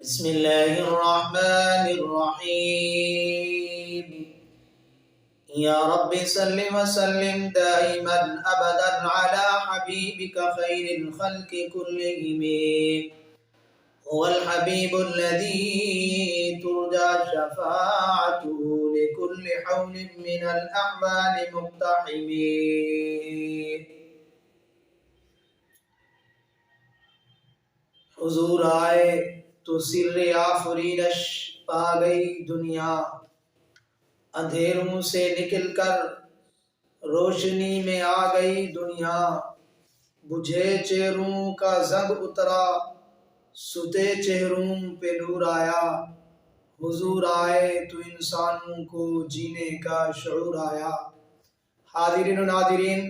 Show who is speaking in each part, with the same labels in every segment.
Speaker 1: بسم الله الرحمن الرحيم. يا رب صل وسلم دائما أبدا على حبيبك خير الخلق كلهم. هو الحبيب الذي ترجى شفاعته لكل حول من الأحوال مقتحم. حضور آئے تو سر آفرینش پا گئی دنیا، اندھیروں سے نکل کر روشنی میں آ گئی دنیا، بجھے چہروں کا زنگ اترا ستے چہروں پہ نور آیا، حضور آئے تو انسانوں کو جینے کا شعور آیا۔ حاضرین و ناظرین،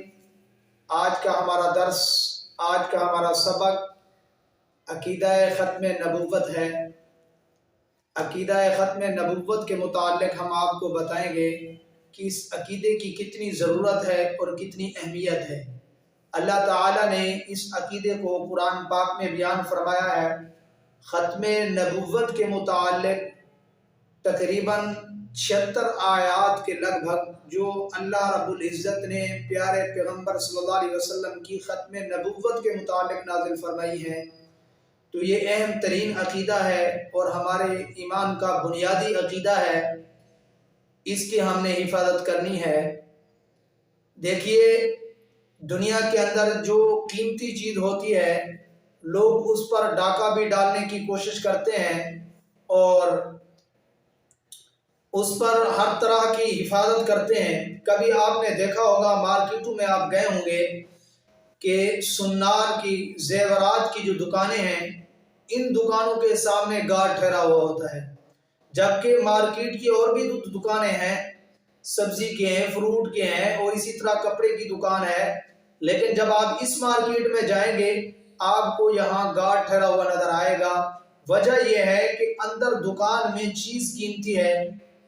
Speaker 1: آج کا ہمارا درس، آج کا ہمارا سبق عقیدہ ختم نبوت ہے۔ عقیدہ ختم نبوت کے متعلق ہم آپ کو بتائیں گے کہ اس عقیدے کی کتنی ضرورت ہے اور کتنی اہمیت ہے۔ اللہ تعالیٰ نے اس عقیدے کو قرآن پاک میں بیان فرمایا ہے۔ ختم نبوت کے متعلق تقریباً 76 آیات کے لگ بھگ جو اللہ رب العزت نے پیارے پیغمبر صلی اللہ علیہ وسلم کی ختم نبوت کے متعلق نازل فرمائی ہے۔ تو یہ اہم ترین عقیدہ ہے اور ہمارے ایمان کا بنیادی عقیدہ ہے، اس کی ہم نے حفاظت کرنی ہے۔ دیکھیے، دنیا کے اندر جو قیمتی چیز ہوتی ہے لوگ اس پر ڈاکہ بھی ڈالنے کی کوشش کرتے ہیں اور اس پر ہر طرح کی حفاظت کرتے ہیں۔ کبھی آپ نے دیکھا ہوگا مارکیٹوں میں آپ گئے ہوں گے کہ سنار کی زیورات کی جو دکانیں ہیں، ان دکانوں کے سامنے گارڈ ٹھہرا ہوا ہوتا ہے، جبکہ مارکیٹ کی اور بھی دکانیں ہیں، سبزی کے ہیں، فروٹ کے ہیں اور اسی طرح کپڑے کی دکان ہے، لیکن جب آپ اس مارکیٹ میں جائیں گے آپ کو یہاں گارڈ ٹھہرا ہوا نظر آئے گا۔ وجہ یہ ہے کہ اندر دکان میں چیز قیمتی ہے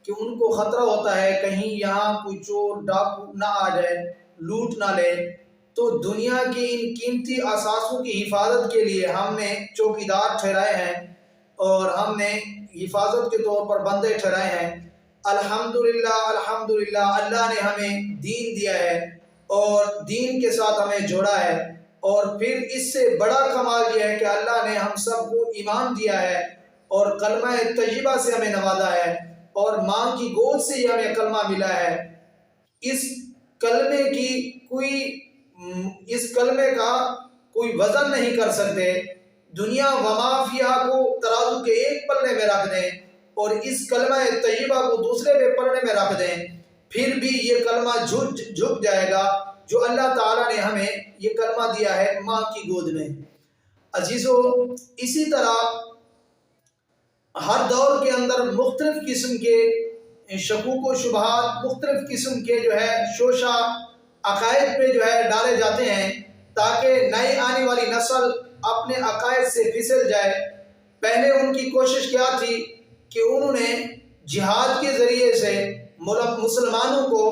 Speaker 1: کہ ان کو خطرہ ہوتا ہے کہیں یہاں کوئی چور ڈاکو نہ آ جائے، لوٹ نہ لے۔ تو دنیا کی ان قیمتی اثاثوں کی حفاظت کے لیے ہم نے چوکیدار ٹھہرائے ہیں اور ہم نے حفاظت کے طور پر بندے ٹھہرائے ہیں۔ الحمدللہ الحمدللہ، اللہ نے ہمیں دین دیا ہے اور دین کے ساتھ ہمیں جوڑا ہے، اور پھر اس سے بڑا کمال یہ ہے کہ اللہ نے ہم سب کو ایمان دیا ہے اور کلمہ طیبہ سے ہمیں نوازا ہے اور ماں کی گود سے ہی ہمیں کلمہ ملا ہے۔ اس کلمے کا کوئی وزن نہیں کر سکتے۔ دنیا وما فیہا کو ترازو کے ایک پلڑے میں رکھ دیں اور اس کلمہ طیبہ کو دوسرے پلڑے میں رکھ دیں، پھر بھی یہ کلمہ جھک جائے گا جو اللہ تعالیٰ نے ہمیں یہ کلمہ دیا ہے ماں کی گود میں۔ عزیزو، اسی طرح ہر دور کے اندر مختلف قسم کے شکوک و شبہات، مختلف قسم کے شوشہ عقائد پہ ڈالے جاتے ہیں تاکہ نئی آنے والی نسل اپنے عقائد سے پھسل جائے۔ پہلے ان کی کوشش کیا تھی کہ انہوں نے جہاد کے ذریعے سے مسلمانوں کو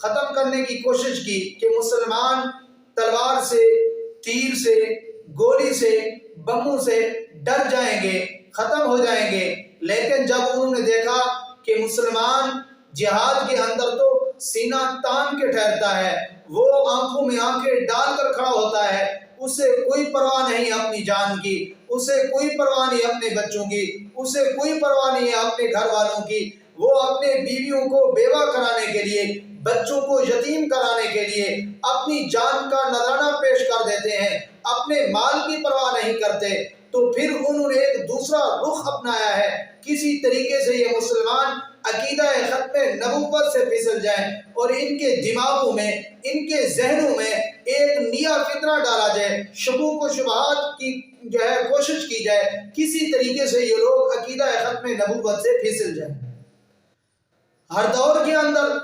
Speaker 1: ختم کرنے کی کوشش کی کہ مسلمان تلوار سے، تیر سے، گولی سے، بموں سے ڈر جائیں گے، ختم ہو جائیں گے۔ لیکن جب انہوں نے دیکھا کہ مسلمان جہاد کے اندر تو سینہ تان کے ٹھہرتا ہے، وہ آنکھوں میں آنکھیں ڈال کر کھڑا ہوتا ہے، اسے کوئی پرواہ نہیں اپنی جان کی، اسے کوئی پرواہ نہیں اپنے بچوں کی، اسے کوئی پرواہ نہیں ہے اپنے گھر والوں کی، وہ اپنے بیویوں کو بیوہ کرانے کے لیے، بچوں کو یتیم کرانے کے لیے اپنی جان کا نذرانہ پیش کر دیتے ہیں، اپنے مال کی پرواہ نہیں کرتے۔ تو پھر انہوں نے ایک دوسرا رخ اپنایا ہے، کسی طریقے سے یہ مسلمان عقیدہ ختم نبوت سے پھسل جائیں اور ان کے دماغوں میں، ان کے ذہنوں میں ایک نیا فتنہ ڈالا جائے، شکوک و شبہات کی کوشش کی جائے، کسی طریقے سے یہ لوگ عقیدہ ختم نبوت سے پھسل جائیں۔ ہر دور کے اندر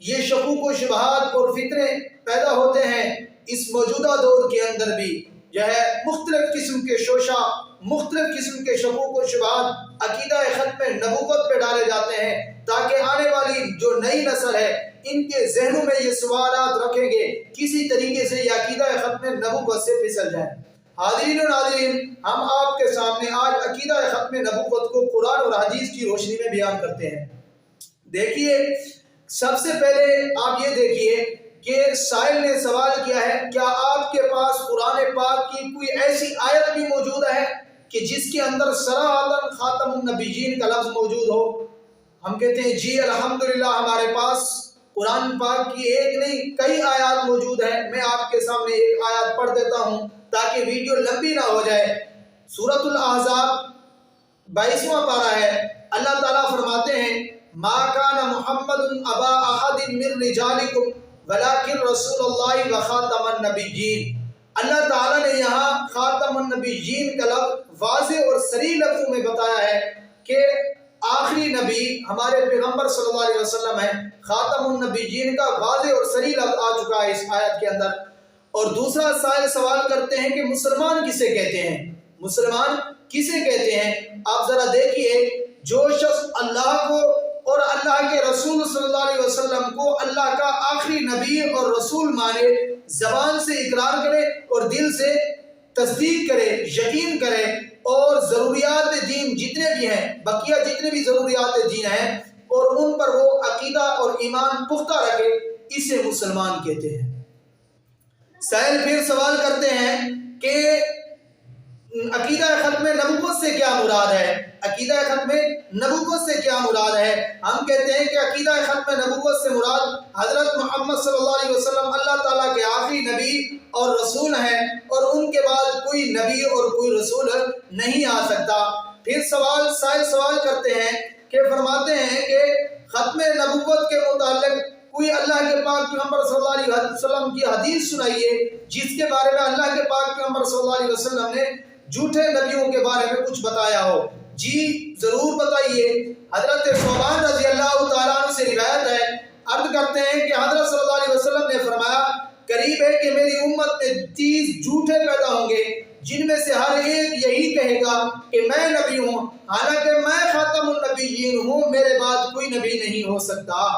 Speaker 1: یہ شکوک و شبہات اور فتنے پیدا ہوتے ہیں۔ اس موجودہ دور کے اندر بھی مختلف قسم کے شوشہ، مختلف قسم کے شکوک و شبہات عقیدہ ختم نبوت پہ ڈالے جاتے ہیں تاکہ آنے والی جو نئی نسل ہے ان کے ذہنوں میں یہ سوالات رکھیں گے، کسی طریقے سے یہ عقیدہ ختم نبوت سے پھسل جائے۔ حاضرین و ناظرین، ہم آپ کے سامنے آج عقیدہ ختم نبوت کو قرآن اور حدیث کی روشنی میں بیان کرتے ہیں۔ دیکھیے، سب سے پہلے آپ یہ دیکھیے کہ سائل نے سوال کیا ہے، کیا آپ کے پاس قرآن پاک کی کوئی ایسی آیت بھی موجود ہے کہ جس کے اندر صراحتاً خاتم النبیین کا لفظ موجود ہو؟ ہم کہتے ہیں جی الحمدللہ ہمارے پاس قرآن پاک کی ایک نہیں کئی آیات موجود ہیں۔ میں آپ کے سامنے ایک آیات پڑھ دیتا ہوں تاکہ ویڈیو لمبی نہ ہو جائے۔ سورۃ الاحزاب 22واں پارہ ہے۔ اللہ تعالیٰ فرماتے ہیں ما کان محمد ابا احد من رجالکم ولکن رسول اللہ وخاتم النبیین۔ اللہ تعالیٰ نے یہاں خاتم النبیین کا لفظ واضح اور صریح لفظوں میں بتایا ہے کہ آخری نبی ہمارے پیغمبر صلی اللہ علیہ وسلم ہے۔ خاتم النبیین کا واضح اور صریح لفظ آ چکا ہے اس آیت کے اندر۔ اور دوسرا سائل سوال کرتے ہیں کہ مسلمان کسے کہتے ہیں؟ مسلمان کسے کہتے ہیں؟ آپ ذرا دیکھیے، جو شخص اللہ کو اور اللہ کے رسول صلی اللہ علیہ وسلم کو اللہ کا آخری نبی اور رسول مانے، زبان سے اقرار کرے اور دل سے تصدیق کرے، یقین کرے، اور ضروریات دین جتنے بھی ہیں، بقیہ جتنے بھی ضروریات دین ہیں، اور ان پر وہ عقیدہ اور ایمان پختہ رکھے، اسے مسلمان کہتے ہیں۔ سائل پھر سوال کرتے ہیں کہ عقیدہ ختم نبوت سے کیا مراد ہے؟ عقیدہ ختم نبوت سے کیا مراد ہے؟ ہم کہتے ہیں کہ عقیدہ ختم نبوت سے مراد حضرت محمد صلی اللہ علیہ وسلم اللہ تعالیٰ کے آخری نبی اور رسول ہیں، اور ان کے بعد کوئی نبی اور کوئی رسول نہیں آ سکتا۔ پھر سائل سوال کرتے ہیں کہ فرماتے ہیں کہ ختم نبوت کے متعلق کوئی اللہ کے پاک پیغمبر صلی اللہ علیہ وسلم کی حدیث سنائیے جس کے بارے میں اللہ کے پاک پیغمبر صلی اللہ علیہ وسلم نے جھوٹے نبیوں کے بارے میں کچھ بتایا ہو۔ جی ضرور بتائیے۔ حضرت ثوبان رضی اللہ تعالیٰ عنہ سے روایت ہے، عرض کرتے ہیں کہ حضرت صلی اللہ علیہ وسلم نے فرمایا قریب ہے کہ میری امت میں 30 جھوٹے پیدا ہوں گے جن میں سے ہر ایک یہی کہے گا کہ میں نبی ہوں، حالانکہ میں خاتم النبیین ہوں، میرے بعد کوئی نبی نہیں ہو سکتا۔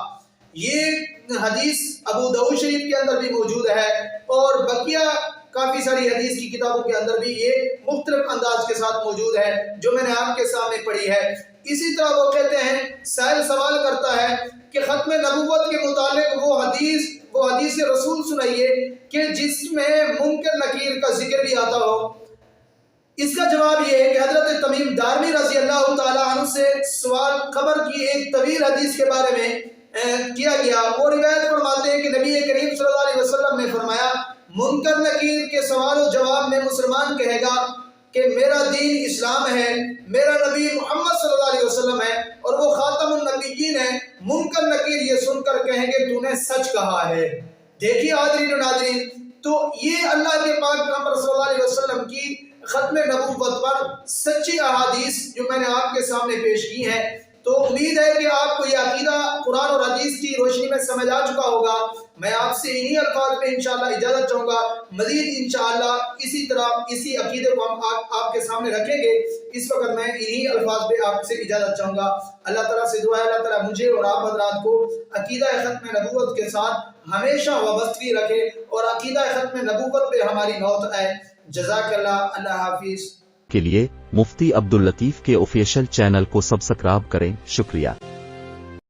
Speaker 1: یہ حدیث ابو داؤد شریف کے اندر بھی موجود ہے، اور بقیہ کافی ساری حدیث کی کتابوں کے اندر بھی یہ مختلف انداز کے ساتھ موجود ہے جو میں نے آپ کے سامنے پڑھی ہے۔ اسی طرح وہ کہتے ہیں، سائل سوال کرتا ہے کہ ختم نبوت کے متعلق وہ حدیث رسول سنائیے کہ جس میں منکر نکیر کا ذکر بھی آتا ہو۔ اس کا جواب یہ ہے کہ حضرت تمیم دارمی رضی اللہ تعالیٰ عنہ سے سوال قبر کی ایک طویل حدیث کے بارے میں کیا گیا۔ وہ روایت فرماتے ہیں کہ نبی کریم صلی اللہ علیہ وسلم نے فرمایا منکر نکیر کے سوال و جواب میں مسلمان کہے گا کہ میرا دین اسلام ہے، میرا نبی محمد صلی اللہ علیہ وسلم ہے، اور وہ خاتم النبیین ہے۔ منکر نکیر یہ سن کر کہیں گے تو نے سچ کہا ہے۔ دیکھیے حاضرین و ناظرین، تو یہ اللہ کے پاک پیغمبر صلی اللہ علیہ وسلم کی ختم نبوت پر سچی احادیث جو میں نے آپ کے سامنے پیش کی ہیں۔ تو امید ہے کہ آپ کو یہ عقیدہ قرآن اور حدیث کی روشنی میں سمجھ آ چکا ہوگا۔ میں آپ سے انہی الفاظ میں انشاءاللہ اجازت چاہوں گا، مزید انشاءاللہ اسی طرح اسی عقیدے کو ہم آپ کے سامنے رکھیں گے۔ اس وقت میں انہی الفاظ پہ آپ سے اجازت چاہوں گا۔ اللہ تعالیٰ سے دعا ہے اللہ تعالیٰ مجھے اور آپ حضرات کو عقیدہ ختم نبوت کے ساتھ ہمیشہ وابستگی رکھے اور عقیدہ ختم نبوت پہ ہماری موت آئے۔ جزاک اللہ۔ اللہ حافظ۔
Speaker 2: کے لیے مفتی عبداللطیف کے آفیشل چینل کو سبسکرائب کریں۔ شکریہ۔